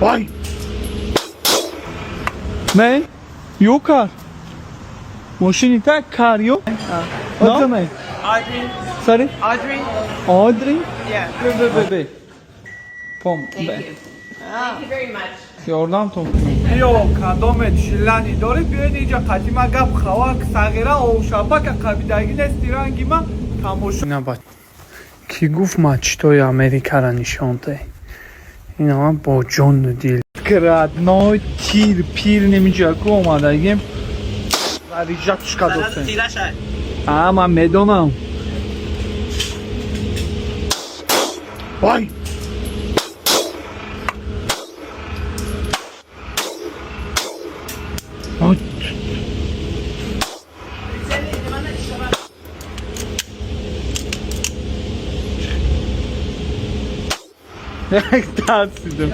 Vay! Ne? Yok kar. Машине так кар yok. What's your name? Audrey. Sorry? Audrey? Audrey? Yeah. Be. Pom. Thank you very much. Yordan tom. Yo, کدامت شلانی داره بیاید اینجا قدیما گپ خواک صغیره او شبکه قبیدگی نیست رنگی من تماشا اینا کی گفت ما چطوری امریکا را نشانده اینا من با جان و دل کرادنای تیر پیر نمیشه که اومده اگه ریجت چکا دوستن من میدونم وای ترسیدم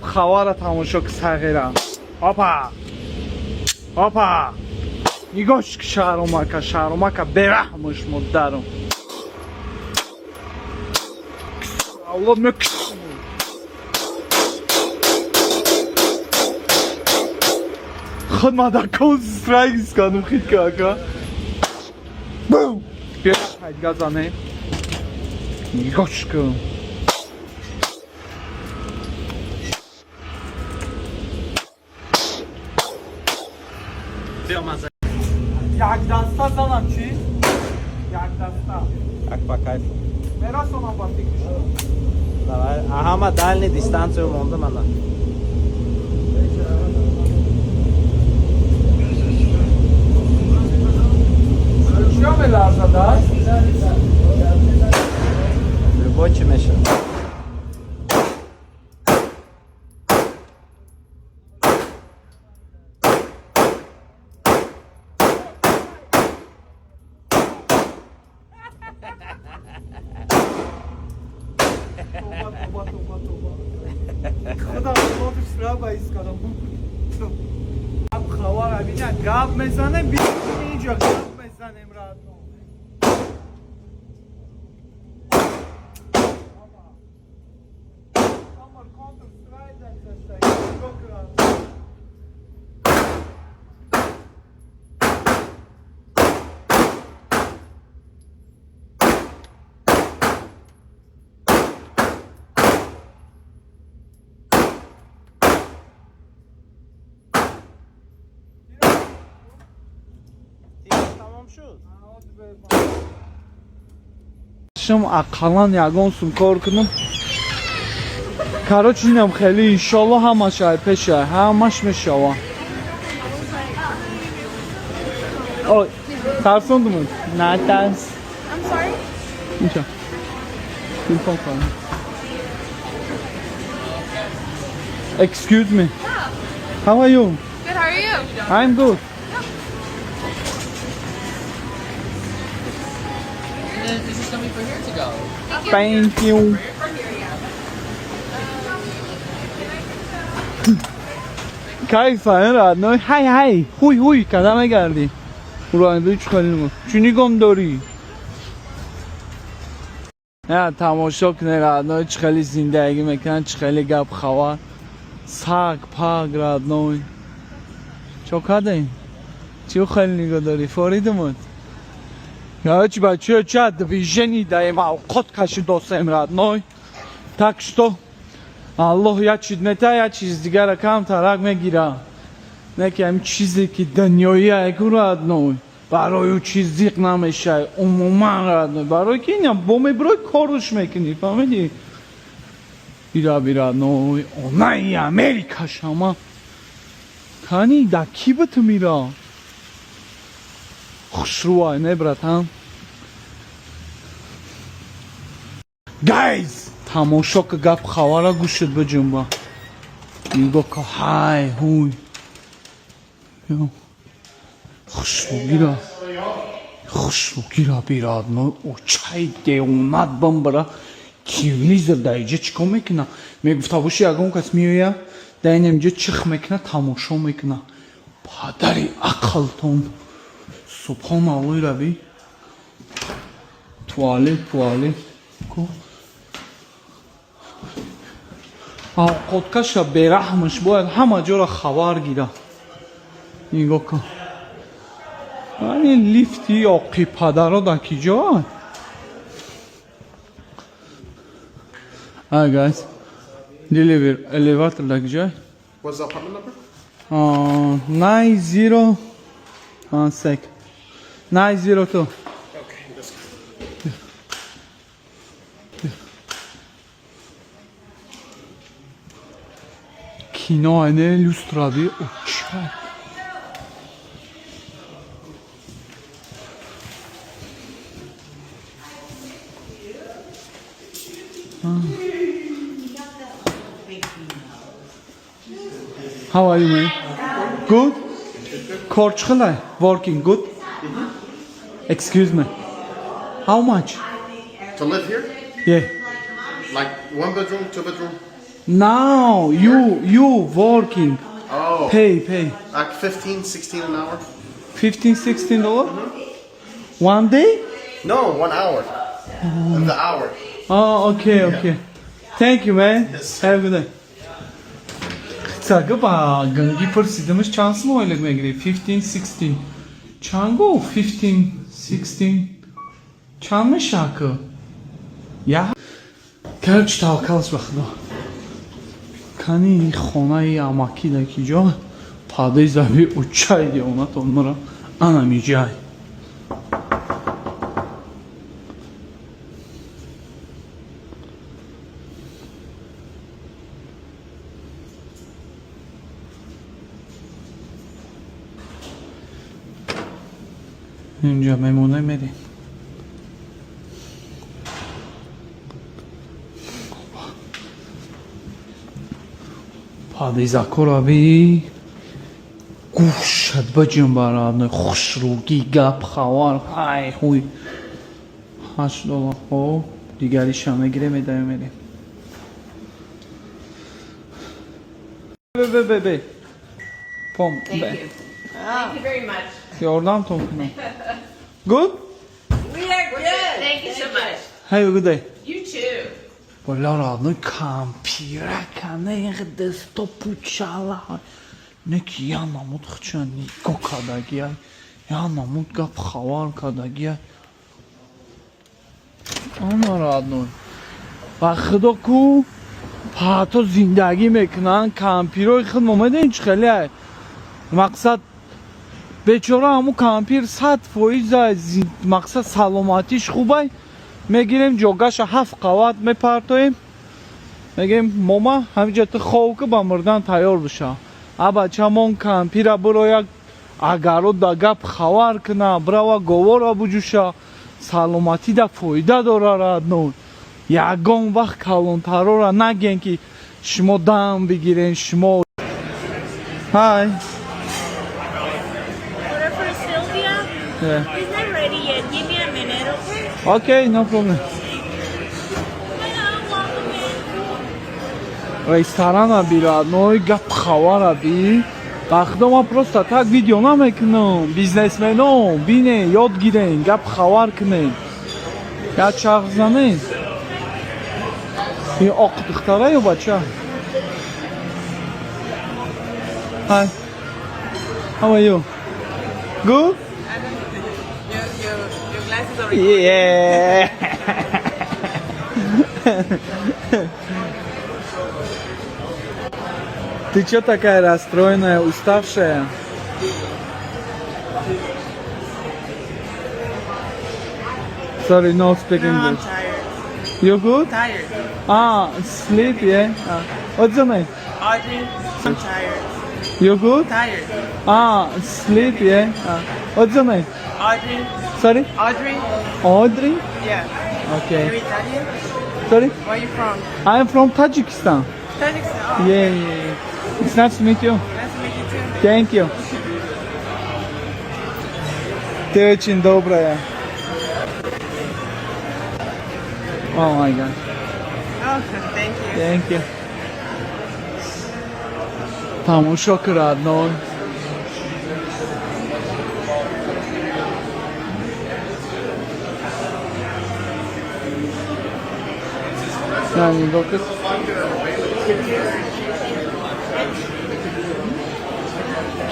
خواره تماشا که صغیره هاپا نگاش که شهرمکه برحمش مدرم اولاد مکشم خود ما در کوز سرایگیز کنم خیلی که اکا بوم بیا خیلی گذانه نگاش کنم یک دسته زنم چی؟ یک دسته Как по кайфу. مراسم با فکرشون Давай. Ага, дальний дистанцию монда мана. چیا به لحظه دست؟ Любой чи меша. خودم خودش را بایست کنم اب خوار بینه گاب میزنه بیرون اینجا گاب میزنیم رات Tamam شد. شم اقلان یگان سونکار کنم کارا چینم خیلی انشالله همش های پشه همش میشوه اوی ترسوندم نه ترس I'm sorry? اینجا تلفن کنم Excuse me. How are you? Good, how are you? I'm good. Is this coming from here to go? Thank you. کیف راد نه های هوی کدام نگردی رانندگی چکنیم چی نگم داری نه تماشا کنه راد نه چه خیلی زندگی میکنن چه خیلی گپ خواه ساق پاک راد نه چه کدیم چی خیلی نگاه داری فریدمون یا چی بچه چه دویژنی دایم اوقات کشی دوستم راد نه так что الله یا چیز نتا یا چیز دیگر کم ترک میگیره نه که همین چیزی که دنیایی اگه راد نوی برای او چیز دیق نمیشه عموما راد نوی برای که اینم بومی برای کارش میکنی فهمیدی بیرا نوی اونایی امریکا شما کنی در کی به تو میره خوش روی نبرد هم گایز تماشا که گپ خواره گوشت به جنبه میگو که های هوی خوشروگیره بیراد نو او چای دیونت بمبره تیویلیزر در اینجا چیکار میکنه میگفت باشی اگه اون کس میویه در این اینجا چیخ میکنه تماشا میکنه پادری عقلتون Subhanallah Rabbi. Tuvalet. Ko. Ovqatkash berahmish boyad hamma jora xabar gira. Nigoh kun. Ani lifti oqi padaro da kijoy. Hi guys. Deliver elevator da kijoy. What's the apartment number? 90 one sec. 902. Okay, this. Kinoane lustrabi uçay. How are you, man? Good? Korchkhalay, working good? Excuse me. How much? To live here? Yeah. Like 1 bedroom, 2 bedroom? Now you working. Oh, Pay. like 15, 16 an hour? $15-16? One day? No, 1 hour. The hour. Oh, okay. Thank you, man. Yes. Have a good day. Цагаба ганги пурсидамаш чанс мо элэг мегри 15-16. Чанго 15-16. Чан мешака. Я короче тавкалс бахно. Кани хонаи амаки да киҷо падаи заби учай диёнат онмара ана миҷай. اینجا میمونه میریم. падаи закораби гӯшат баҷим барад хушругӣ гап хавар ай хуй $8 хоб дигариша мегирем медаем мерем. Бе пом Thank you. Thank you very much. ёрдамтон кунам. Good? We are good. Thank you so much. Have a good day. You too. Bolara nu kampiraka ne desktop uçala. Ne ki yanamut xchani kokadagiya. Yanamut gap xavar kadagiya. Ana radnoy. Va xudo ku pato zindagi meknan kampiroy khud momeden chkhali. Maqsad бечора ҳамун кампир 100% мақсад саломатиш хубай мегирем ҷогаша 7 қават мепартоем мегем мома ҳамиҷа ту ховка ба мурдан тайёр буша а бачамон кампира бирояк агаро да гап хавар кина брава говора буҷуша саломатӣ да фоида дорарад но ягон вақт калонтарора наген ки шумо дам бигирен шумо ҳай Yeah. It's not ready yet. Give me a minute, okay? Okay, no problem. Hello, welcome in. Ресторан бирад, ной гап хавара би. Вақто ма просто так видео намекунам. Бизнесменон, бине, ёд гирен, гап хавар кунен. Я чах занен. И оқ духтара ё бача. Hi. How are you? Good? Your glasses are Yeah. Ты чё такая расстроенная, уставшая? Sorry, no speak English. Tired. You good? Tired. Sleep, yeah? What's your name? Audrey, I'm tired. You good? Tired. Sleep, yeah? What's your name? Audrey. Sorry? Audrey? Audrey? Yeah. You're Okay. Italian? Sorry? Where are you from? I am from Tajikistan. Tajikistan. Oh, Yeah. It's nice to meet you. nice to meet you too. Thank you. Ты очень добрая. Oh my god. Oh, thank you. Thank you. تماشا کرد نای نه نگاه کن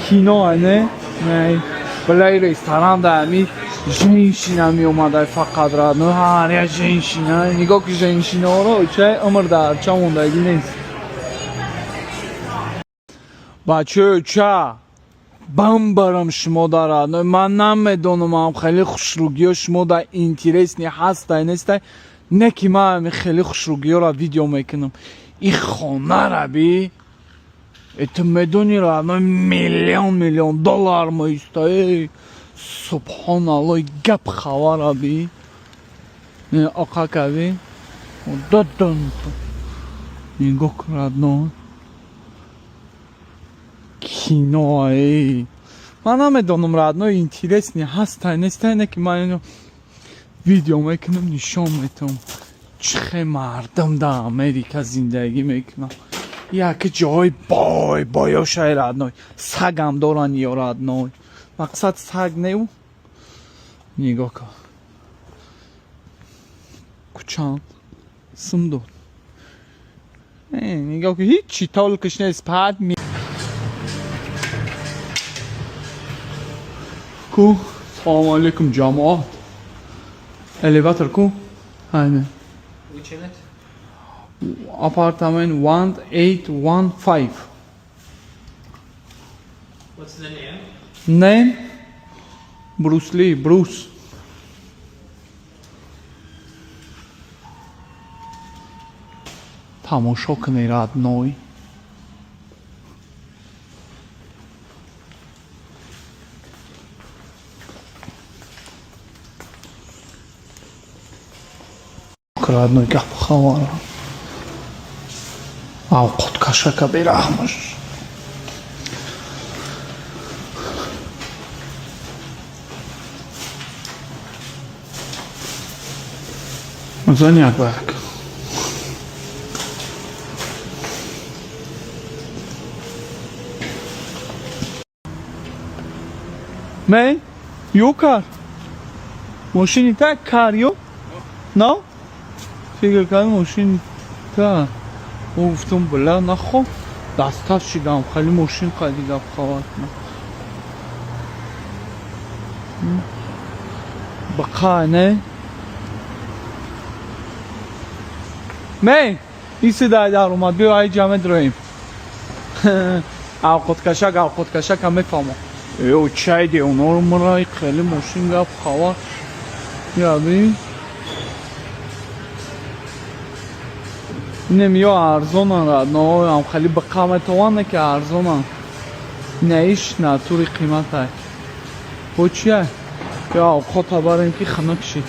کینو نه نه بلای رستوران دامی جنشینا می اومده فقط را نه هر جنشینا نگاه که جنشینا رو چه عمر در چه موندگی نیست بچه چه بم برم شما دارد من نمیدونم خیلی خوشروگی شما در اینترس نی هست نیست نه که من خیلی خوشروگی را ویدیو میکنم این خانه را بی تو میدونی را میلیون دلار میسته سبحان الله گپ خوا را بی آقا که دادن نگاه کرد نه کینوی من نمیدونم رادنو اینترس نی هست نیست نه که من اینو ویدیو میکنم نشان میتونم چه مردم در امریکا زندگی میکنم یک جای بای شای رادنوی سگ هم دارن یا رادنوی مقصد سگ نیو نگاه کن کچان سمدون نگاه کن هیچی طولکش نیست پد می کو سلام علیکم جماعت الیواتر کو هنه Which unit? apartment 1815 What's the name? name Bruce Lee Bruce تماشا کنی رادنوی رادنوی گپ خواره او خودکشه که بیرحمش زن یک برک من یو کار ماشینی تک کار یو نه فکر کردم ماشین تا گفتم بله نخو دستش شدم خیلی ماشین خیلی گپ خواهد بقا نه می این صدای در اومد بیا های جمع داریم او خودکشک هم میفهمم ایو چای دی اونا رو مرای خیلی ماشین گپ خواهد یادی نمیا ارزون را نه هم خیلی به قیمت وانه که ارزون نیش نه طوری قیمت های و چیه یا خود بریم که خنک شید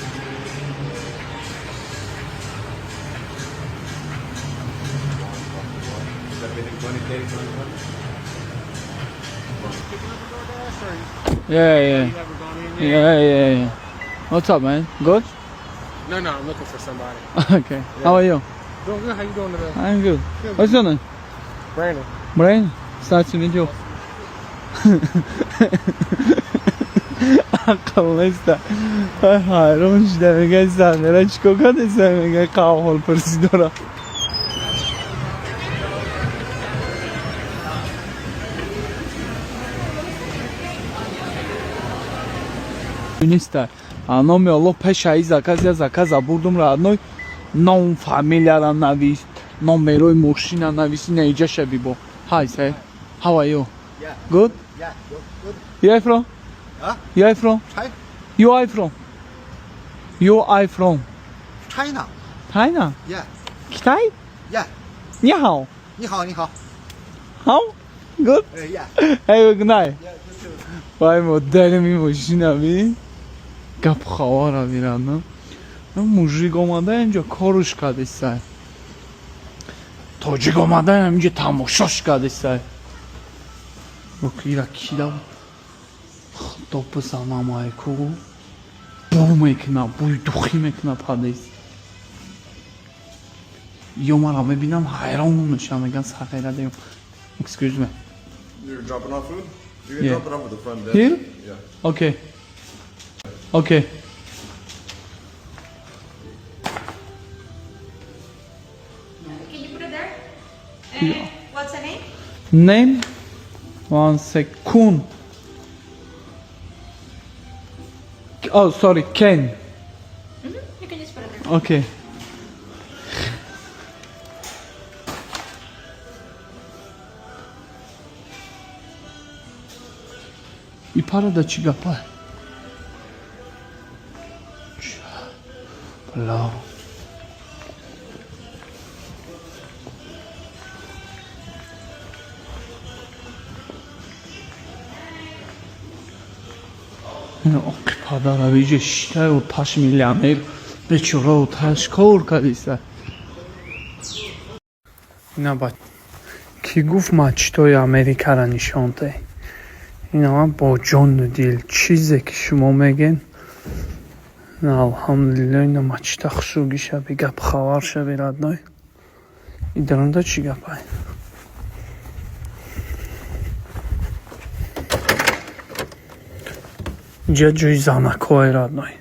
Yeah. What's up, man? Good? No, I'm looking for somebody. Okay. How are you? Doing good. How you doing today? I'm good. What's your name? Brandon. Brian? Nice to meet you. Akıllıysa. Hayır, onun işte میگه سمیره چیکار کنه میگه قهوه پرسیدارا. Minister, a nome Allah peşa i zakaz aburdum radnoj nom familiara navist nom meroi moshina navist neja shabibo. Hi sir, how are you? Yeah. Good? Yeah, good. You are from? Huh? You are from? China. You are from? You are from? China. China? Yeah. Kitay? Yeah. Ni hao? 你好，你好。 How? Good? Yeah. Hey, good night. Yeah, you too. Vay مدرم این ماشین همی گپ خواه را میرن موژیک آمده اینجا کارش کرده سر تاجیک آمده اینجا تماشاش کرده سر بکی را کیلا خدا بزنم ایکو بو میکنه بوی دوخی میکنه پادیس یه مرا میبینم حیران میشم میگن سخیره دیم excuse me You're dropping off food? You can Yeah. drop it off at the front desk. Here? Yeah. Okay. Okay. Name? 1 second. Oh, sorry, Ken. You can just put it there. Okay. I para da ci gapa. Blau. پدر بیجه شته و 8 میلیونر بیچاره و تشکر کردیسته اینا باید کی گفت مچتای امریکا را نشان ده اینا من با جان و دیل چیزی که شما میگین نه الحمدلله اینا مچتا خشوگی شبی گپ خوار شبی ردنای این درونده چی گپ های اینجا جوی زنک های ردنای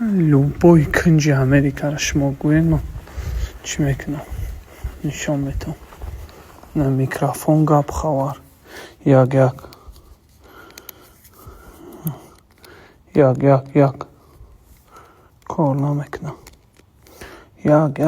لوبای کنج امریکا را شما گوین من چی میکنم نشان میتونم نه میکروفون گپ خوار یک کار نمیکنم یک